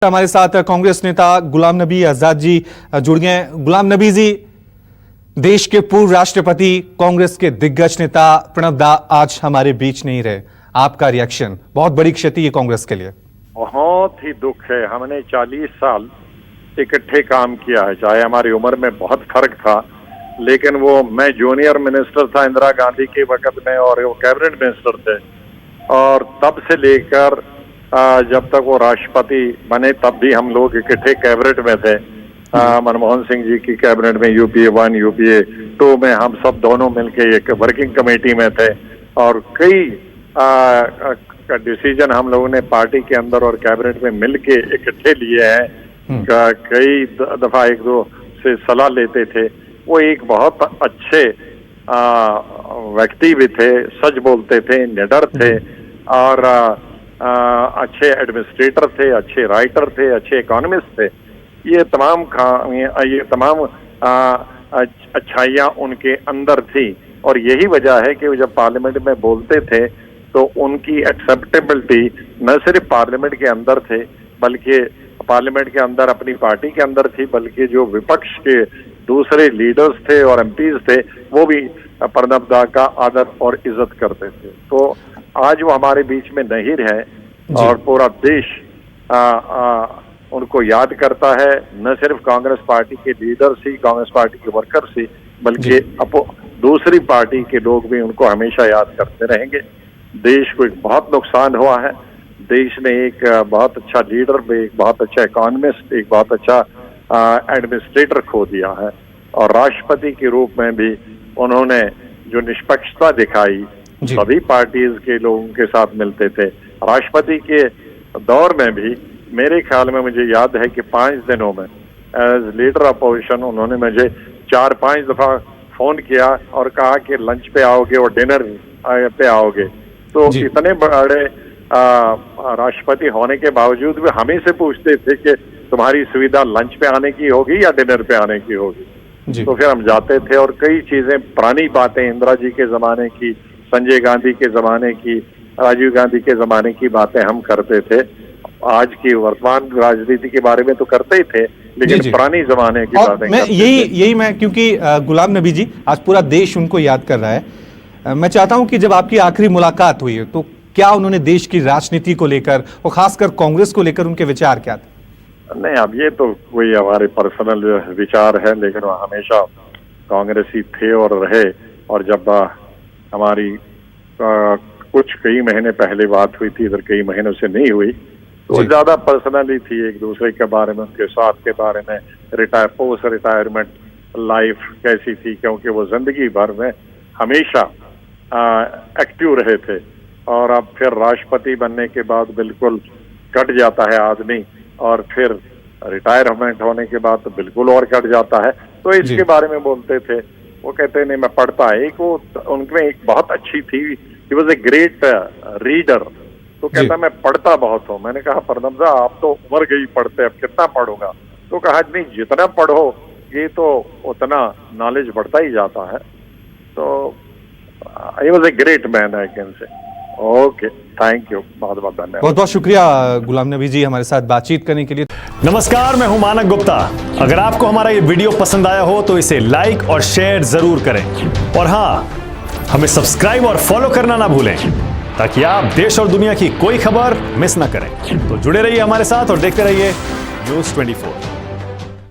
हमारे साथ कांग्रेस नेता गुलाम नबी आजाद जी जुड़ गए हैं। गुलाम नबी जी, देश के पूर्व राष्ट्रपति, कांग्रेस के दिग्गज नेता प्रणब दा आज हमारे बीच नहीं रहे। आपका रिएक्शन? बहुत बड़ी क्षति है कांग्रेस के लिए। बहुत ही दुख है। हमने 40 साल इकट्ठे काम किया है, चाहे हमारी उम्र में बहुत फर्क था, लेकिन वो मैं जूनियर मिनिस्टर था इंदिरा गांधी के वक्त में और वो कैबिनेट मिनिस्टर थे, और तब से लेकर जब तक वो राष्ट्रपति बने तब भी हम लोग इकट्ठे कैबिनेट में थे। मनमोहन सिंह जी की कैबिनेट में यूपीए 1 यूपीए 2 में हम सब दोनों मिलके एक वर्किंग कमेटी में थे, और कई डिसीजन हम लोगों ने पार्टी के अंदर और कैबिनेट में मिलके इकट्ठे लिए हैं। कई दफा एक दो से सलाह लेते थे। वो एक बहुत अच्छे व्यक्ति भी थे, सच बोलते थे, निडर थे, और अच्छे एडमिनिस्ट्रेटर थे, अच्छे राइटर थे, अच्छे इकोनॉमिस्ट थे। ये तमाम अच्छाइयाँ उनके अंदर थी, और यही वजह है कि वो जब पार्लियामेंट में बोलते थे तो उनकी एक्सेप्टेबिलिटी न सिर्फ पार्लियामेंट के अंदर थे, बल्कि पार्लियामेंट के अंदर अपनी पार्टी के अंदर थी, बल्कि जो विपक्ष के दूसरे लीडर्स थे और एमपीज थे वो भी प्रणब दा का आदर और इज्जत करते थे। तो आज वो हमारे बीच में नहीं रहे, और पूरा देश उनको याद करता है। न सिर्फ कांग्रेस पार्टी के लीडर्स ही, कांग्रेस पार्टी के वर्कर्स ही, बल्कि दूसरी पार्टी के लोग भी उनको हमेशा याद करते रहेंगे। देश को एक बहुत नुकसान हुआ है। देश ने एक बहुत अच्छा लीडर, एक बहुत अच्छा इकोनॉमिस्ट, एक बहुत अच्छा एडमिनिस्ट्रेटर खो दिया है, और राष्ट्रपति के रूप में भी उन्होंने जो निष्पक्षता दिखाई, सभी पार्टीज के लोगों के साथ मिलते थे। राष्ट्रपति के दौर में भी मेरे ख्याल में मुझे याद है कि 5 दिनों में एज लीडर अपोजिशन उन्होंने मुझे 4-5 दफा फोन किया और कहा कि लंच पे आओगे और डिनर पे आओगे। तो इतने बड़े राष्ट्रपति होने के बावजूद भी हमें से पूछते थे कि तुम्हारी सुविधा लंच पे आने की होगी या डिनर पे आने की होगी। तो फिर हम जाते थे, और कई चीजें, पुरानी बातें, इंदिरा जी के जमाने की, संजय गांधी के जमाने की, राजीव गांधी के जमाने की बातें हम करते थे। आज की वर्तमान राजनीति के बारे में तो करते ही थे, लेकिन पुरानी जमाने की बातें मैं क्योंकि गुलाम नबी जी, आज पूरा देश उनको याद कर रहा है। मैं चाहता हूं कि जब आपकी आखिरी मुलाकात हुई है तो क्या उन्होंने देश की राजनीति को लेकर और खासकर कांग्रेस को लेकर उनके विचार क्या थे? नहीं, अब ये तो कोई हमारे पर्सनल विचार है, लेकिन वो हमेशा कांग्रेसी थे और रहे। और जब हमारी कुछ कई महीने पहले बात हुई थी, इधर कई महीनों से नहीं हुई, तो ज्यादा पर्सनली थी, एक दूसरे के बारे में, उनके साथ के बारे में, पोस्ट रिटायरमेंट लाइफ कैसी थी, क्योंकि वो जिंदगी भर में हमेशा एक्टिव रहे थे। और अब फिर राष्ट्रपति बनने के बाद बिल्कुल कट जाता है आदमी, और फिर रिटायरमेंट होने के बाद तो बिल्कुल और कट जाता है। तो इसके बारे में बोलते थे। वो कहते नहीं, मैं पढ़ता है। एक वो उनमें एक बहुत अच्छी थी, he was a great reader. तो कहता मैं पढ़ता बहुत हूँ। मैंने कहा प्रणब दा, आप तो उम्र गई पढ़ते, अब कितना पढ़ूंगा? तो कहा नहीं, जितना पढ़ो ये तो उतना नॉलेज बढ़ता ही जाता है। तो he was a great man, I can say. Okay, thank you, बहुत बहुत धन्यवाद। बहुत बहुत शुक्रिया गुलाम नबी जी हमारे साथ बातचीत करने के लिए। नमस्कार, मैं हूं मानक गुप्ता। अगर आपको हमारा ये वीडियो पसंद आया हो तो इसे लाइक और शेयर जरूर करें, और हाँ, हमें सब्सक्राइब और फॉलो करना ना भूलें, ताकि आप देश और दुनिया की कोई खबर मिस ना करें। तो जुड़े रहिए हमारे साथ और देखते रहिए News 24।